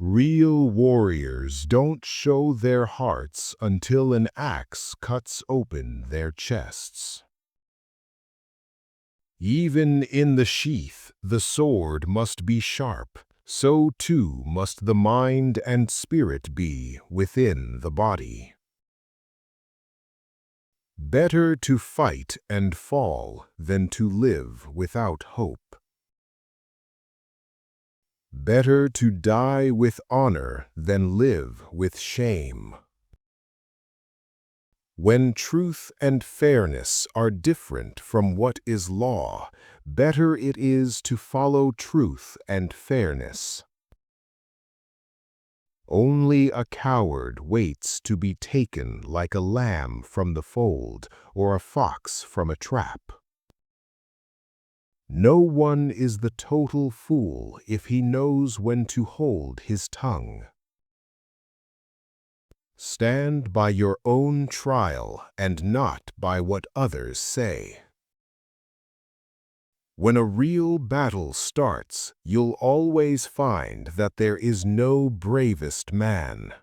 Real warriors don't show their hearts until an axe cuts open their chests. Even in the sheath, the sword must be sharp, so too must the mind and spirit be within the body. Better to fight and fall than to live without hope. Better to die with honor than live with shame. When truth and fairness are different from what is law, better it is to follow truth and fairness. Only a coward waits to be taken like a lamb from the fold or a fox from a trap. No one is the total fool if he knows when to hold his tongue. Stand by your own trial and not by what others say. When a real battle starts, you'll always find that there is no bravest man.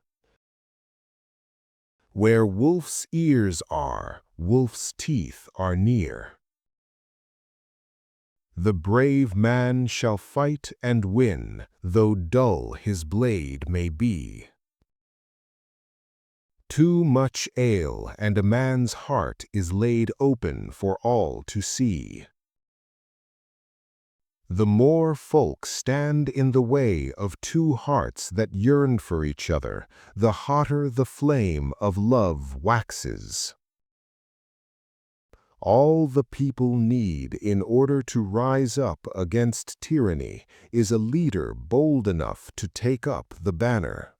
Where wolf's ears are, wolf's teeth are near. The brave man shall fight and win, though dull his blade may be. Too much ale and a man's heart is laid open for all to see. The more folk stand in the way of two hearts that yearn for each other, the hotter the flame of love waxes. All the people need in order to rise up against tyranny is a leader bold enough to take up the banner.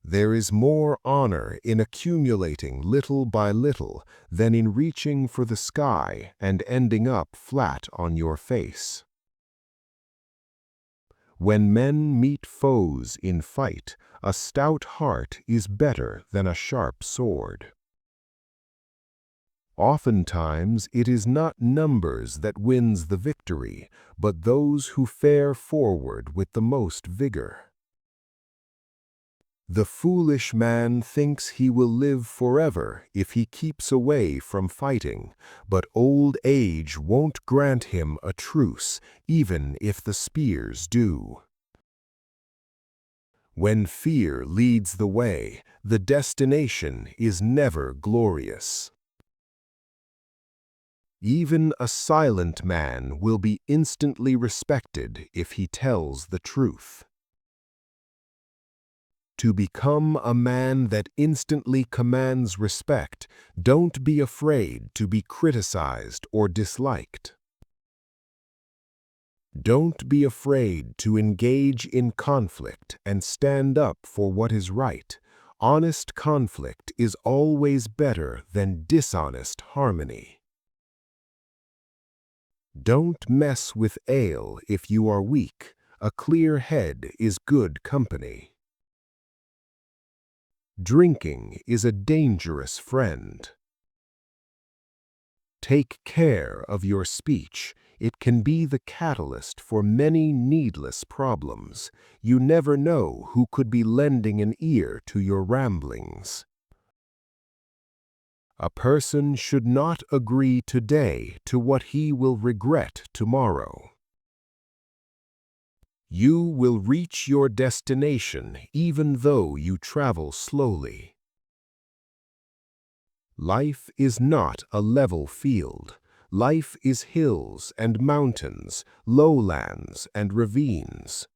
There is more honor in accumulating little by little than in reaching for the sky and ending up flat on your face. When men meet foes in fight, a stout heart is better than a sharp sword. Oftentimes it is not numbers that wins the victory, but those who fare forward with the most vigor. The foolish man thinks he will live forever if he keeps away from fighting, but old age won't grant him a truce, even if the spears do. When fear leads the way, the destination is never glorious. Even a silent man will be instantly respected if he tells the truth. To become a man that instantly commands respect, don't be afraid to be criticized or disliked. Don't be afraid to engage in conflict and stand up for what is right. Honest conflict is always better than dishonest harmony. Don't mess with ale if you are weak. A clear head is good company. Drinking is a dangerous friend. Take care of your speech. It can be the catalyst for many needless problems. You never know who could be lending an ear to your ramblings. A person should not agree today to what he will regret tomorrow. You will reach your destination even though you travel slowly. Life is not a level field. Life is hills and mountains, lowlands and ravines.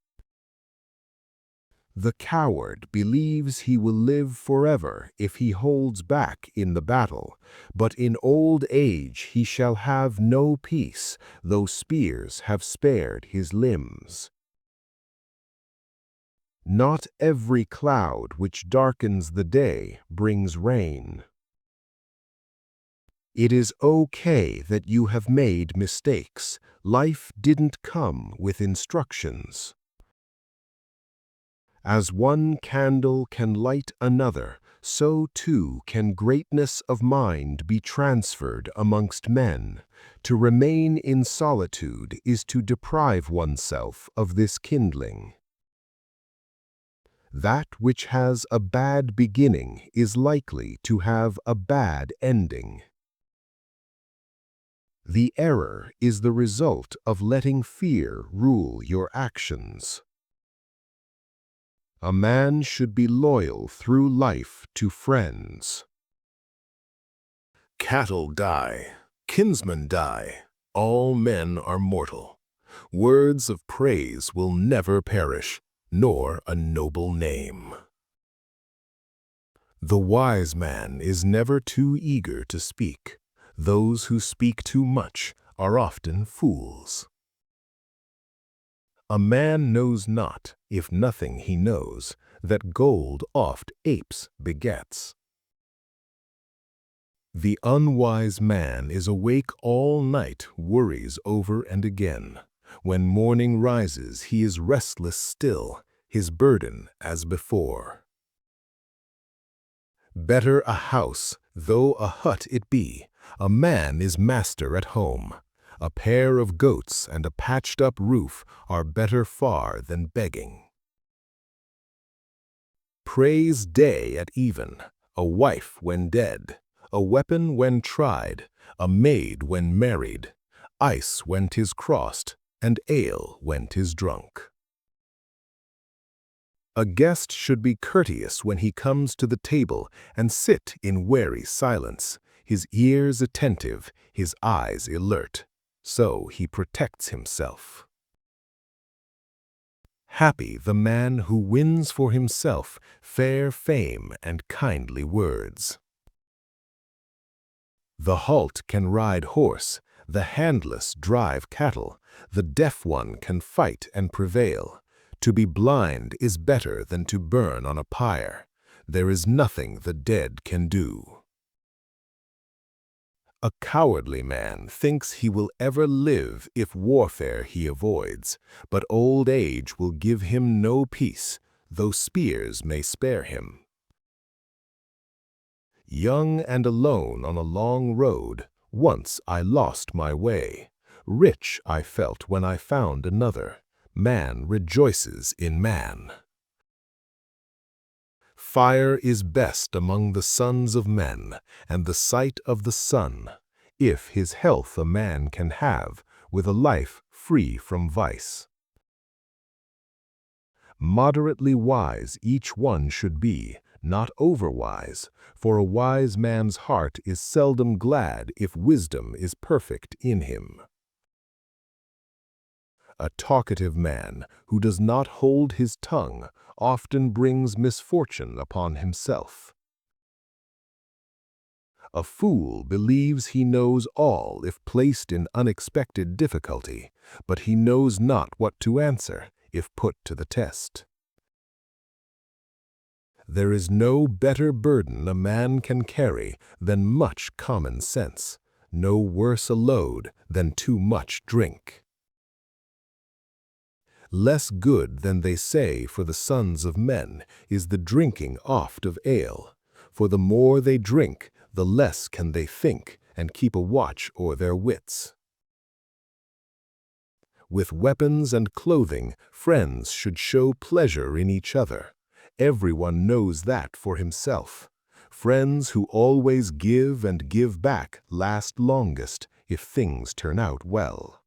The coward believes he will live forever if he holds back in the battle, but in old age he shall have no peace, though spears have spared his limbs. Not every cloud which darkens the day brings rain. It is okay that you have made mistakes. Life didn't come with instructions. As one candle can light another, so too can greatness of mind be transferred amongst men. To remain in solitude is to deprive oneself of this kindling. That which has a bad beginning is likely to have a bad ending. The error is the result of letting fear rule your actions. A man should be loyal through life to friends. Cattle die, kinsmen die, all men are mortal. Words of praise will never perish, nor a noble name. The wise man is never too eager to speak. Those who speak too much are often fools. A man knows not, if nothing he knows, that gold oft apes begets. The unwise man is awake all night, worries over and again. When morning rises, he is restless still, his burden as before. Better a house, though a hut it be, a man is master at home. A pair of goats and a patched-up roof are better far than begging. Praise day at even, a wife when dead, a weapon when tried, a maid when married, ice when 'tis crossed, and ale when 'tis drunk. A guest should be courteous when he comes to the table and sit in wary silence, his ears attentive, his eyes alert. So he protects himself. Happy the man who wins for himself fair fame and kindly words. The halt can ride horse, the handless drive cattle, the deaf one can fight and prevail. To be blind is better than to burn on a pyre. There is nothing the dead can do. A cowardly man thinks he will ever live if warfare he avoids, but old age will give him no peace, though spears may spare him. Young and alone on a long road, once I lost my way. Rich I felt when I found another. Man rejoices in man. Fire is best among the sons of men, and the sight of the sun, if his health a man can have, with a life free from vice. Moderately wise each one should be, not overwise, for a wise man's heart is seldom glad if wisdom is perfect in him. A talkative man who does not hold his tongue often brings misfortune upon himself. A fool believes he knows all if placed in unexpected difficulty, but he knows not what to answer if put to the test. There is no better burden a man can carry than much common sense, no worse a load than too much drink. Less good than they say for the sons of men is the drinking oft of ale, for the more they drink, the less can they think and keep a watch o'er their wits. With weapons and clothing, friends should show pleasure in each other. Everyone knows that for himself. Friends who always give and give back last longest if things turn out well.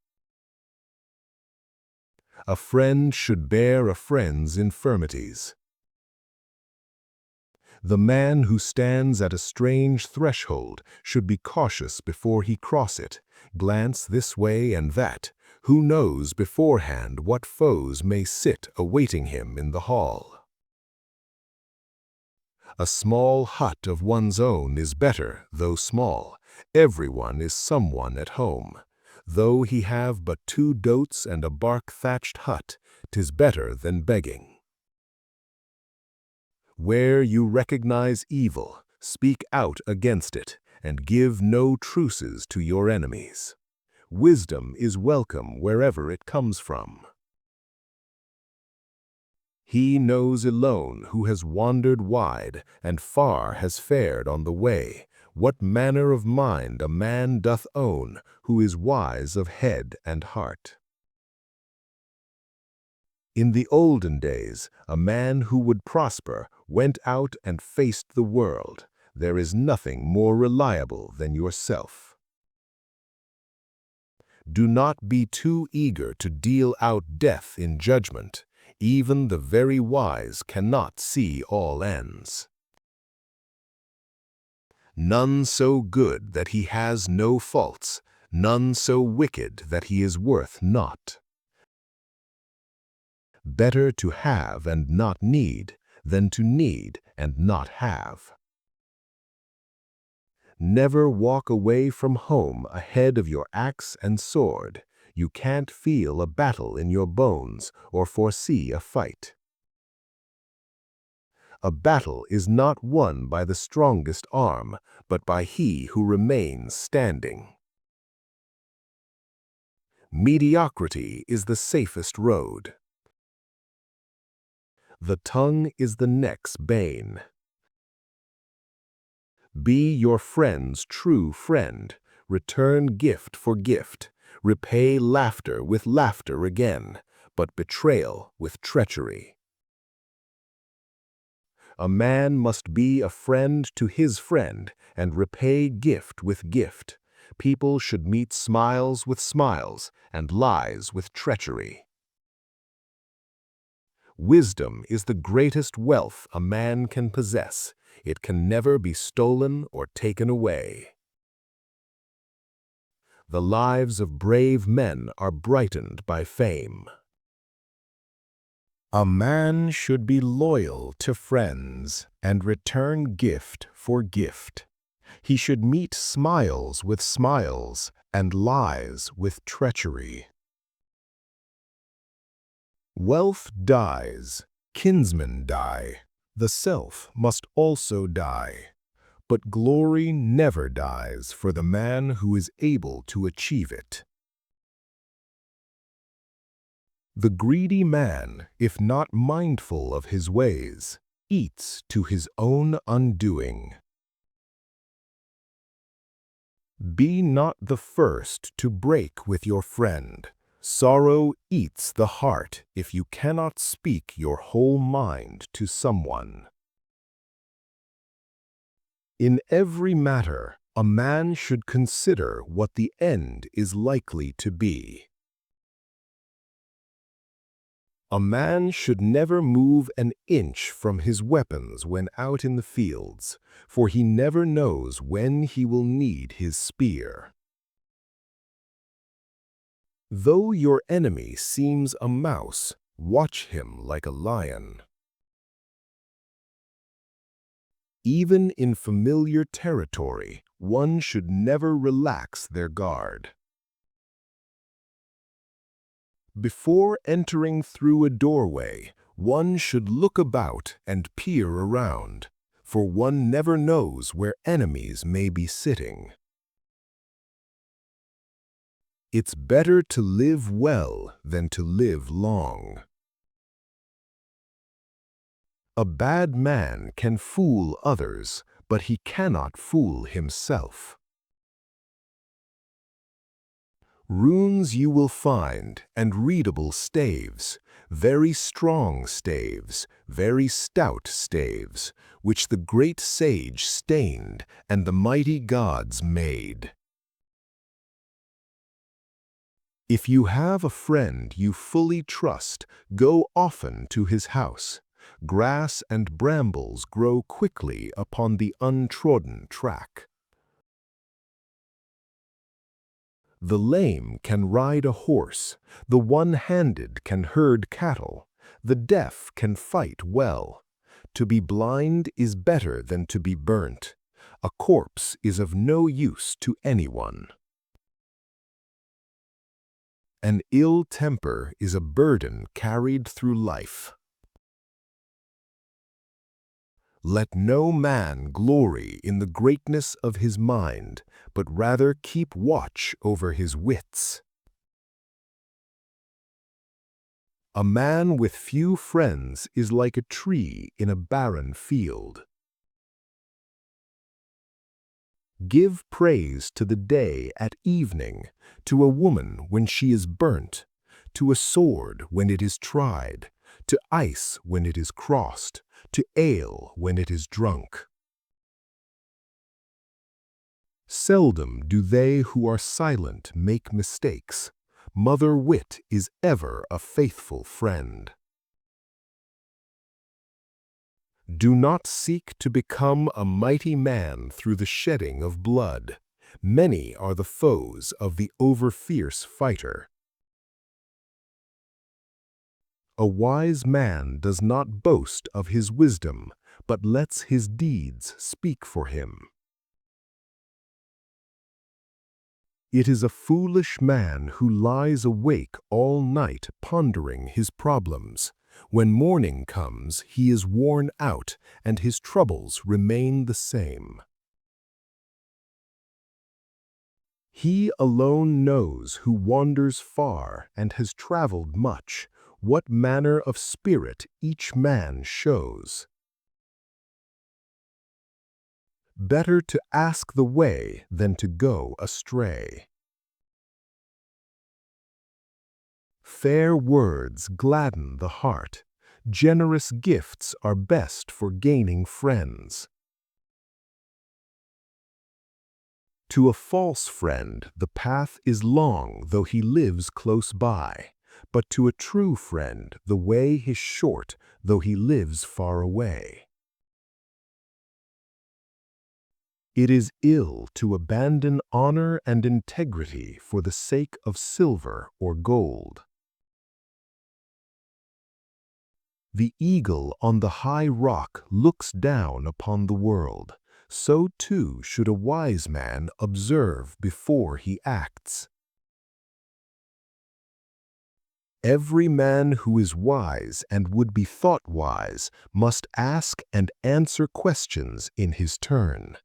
A friend should bear a friend's infirmities. The man who stands at a strange threshold should be cautious before he cross it, glance this way and that. Who knows beforehand what foes may sit awaiting him in the hall? A small hut of one's own is better, though small. Everyone is someone at home. Though he have but 2 dotes and a bark-thatched hut, 'tis better than begging. Where you recognize evil, speak out against it, and give no truces to your enemies. Wisdom is welcome wherever it comes from. He knows alone who has wandered wide, and far has fared on the way, what manner of mind a man doth own, who is wise of head and heart. In the olden days, a man who would prosper went out and faced the world. There is nothing more reliable than yourself. Do not be too eager to deal out death in judgment. Even the very wise cannot see all ends. None so good that he has no faults, none so wicked that he is worth naught. Better to have and not need than to need and not have. Never walk away from home ahead of your axe and sword. You can't feel a battle in your bones or foresee a fight. A battle is not won by the strongest arm, but by he who remains standing. Mediocrity is the safest road. The tongue is the neck's bane. Be your friend's true friend. Return gift for gift. Repay laughter with laughter again, but betrayal with treachery. A man must be a friend to his friend and repay gift with gift. People should meet smiles with smiles and lies with treachery. Wisdom is the greatest wealth a man can possess. It can never be stolen or taken away. The lives of brave men are brightened by fame. A man should be loyal to friends and return gift for gift. He should meet smiles with smiles and lies with treachery. Wealth dies, kinsmen die, the self must also die. But glory never dies for the man who is able to achieve it. The greedy man, if not mindful of his ways, eats to his own undoing. Be not the first to break with your friend. Sorrow eats the heart if you cannot speak your whole mind to someone. In every matter, a man should consider what the end is likely to be. A man should never move an inch from his weapons when out in the fields, for he never knows when he will need his spear. Though your enemy seems a mouse, watch him like a lion. Even in familiar territory, one should never relax their guard. Before entering through a doorway, one should look about and peer around, for one never knows where enemies may be sitting. It's better to live well than to live long. A bad man can fool others, but he cannot fool himself. Runes you will find, and readable staves, very strong staves, very stout staves, which the great sage stained and the mighty gods made. If you have a friend you fully trust, go often to his house. Grass and brambles grow quickly upon the untrodden track. The lame can ride a horse, the one-handed can herd cattle, the deaf can fight well. To be blind is better than to be burnt. A corpse is of no use to anyone. An ill temper is a burden carried through life. Let no man glory in the greatness of his mind, but rather keep watch over his wits. A man with few friends is like a tree in a barren field. Give praise to the day at evening, to a woman when she is burnt, to a sword when it is tried, to ice when it is crossed, to ale when it is drunk. Seldom do they who are silent make mistakes. Mother wit is ever a faithful friend. Do not seek to become a mighty man through the shedding of blood. Many are the foes of the over-fierce fighter. A wise man does not boast of his wisdom, but lets his deeds speak for him. It is a foolish man who lies awake all night pondering his problems. When morning comes, he is worn out, and his troubles remain the same. He alone knows who wanders far and has traveled much, what manner of spirit each man shows. Better to ask the way than to go astray. Fair words gladden the heart. Generous gifts are best for gaining friends. To a false friend, the path is long, though he lives close by. But to a true friend, the way is short, though he lives far away. It is ill to abandon honor and integrity for the sake of silver or gold. The eagle on the high rock looks down upon the world. So too should a wise man observe before he acts. Every man who is wise and would be thought wise must ask and answer questions in his turn.